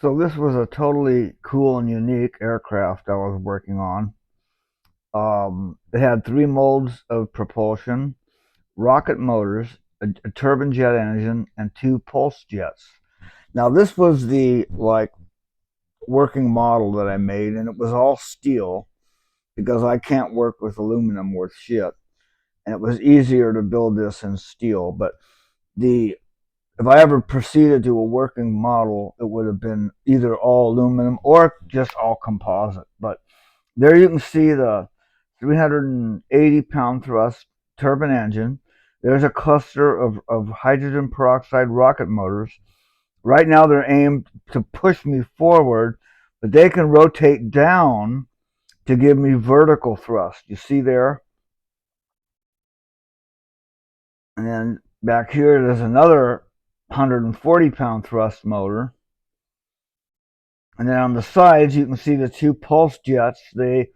So this was a totally cool and unique aircraft I was working on. It had three modes of propulsion: rocket motors, a turbine jet engine, and two pulse jets. Now this was the working model that I made, and it was all steel because I can't work with aluminum worth shit. And it was easier to build this in steel. But the if I ever proceeded to a working model, it would have been either all aluminum or just all composite. But there you can see the 380-pound thrust turbine engine. There's a cluster of hydrogen peroxide rocket motors. Right now they're aimed to push me forward, but they can rotate down to give me vertical thrust. You see there? And then back here, there's another 140-pound thrust motor. And then on the sides, you can see the two pulse jets. They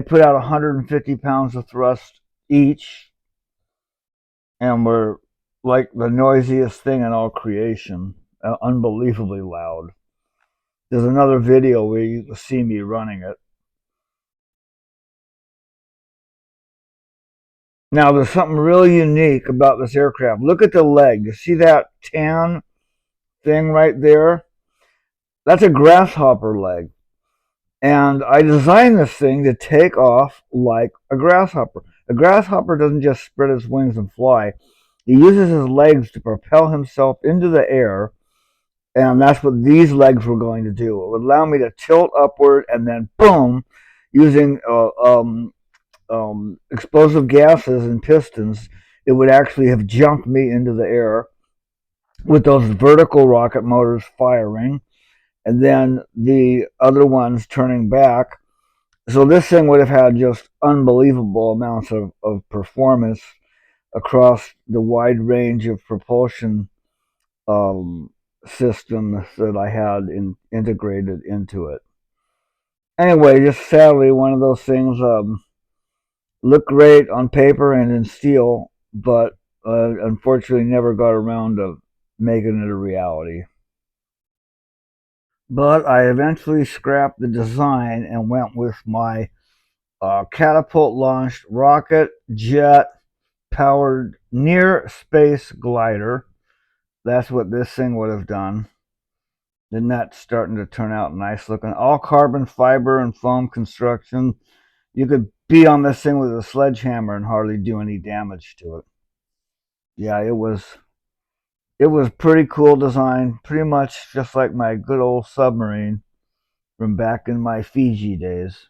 put out 150 pounds of thrust each, and were like the noisiest thing in all creation. Unbelievably loud. There's another video where you can see me running it. Now, there's something really unique about this aircraft. Look at the leg. You see that tan thing right there? That's a grasshopper leg. And I designed this thing to take off like a grasshopper. A grasshopper doesn't just spread his wings and fly. He uses his legs to propel himself into the air, and that's what these legs were going to do. It would allow me to tilt upward and then boom, using explosive gases and pistons, it would actually have jumped me into the air with those vertical rocket motors firing, and then the other ones turning back. So this thing would have had just unbelievable amounts of performance across the wide range of propulsion um, systems that I had integrated into it. Anyway, just sadly, one of those things looked great on paper and in steel, but unfortunately never got around to making it a reality. But I eventually scrapped the design and went with my catapult launched rocket jet powered near space glider. That's what this thing would have done. Isn't that starting to turn out nice looking? All carbon fiber and foam construction. You could be on this thing with a sledgehammer and hardly do any damage to it. Yeah, it was pretty cool design, pretty much just like my good old submarine from back in my Fiji days.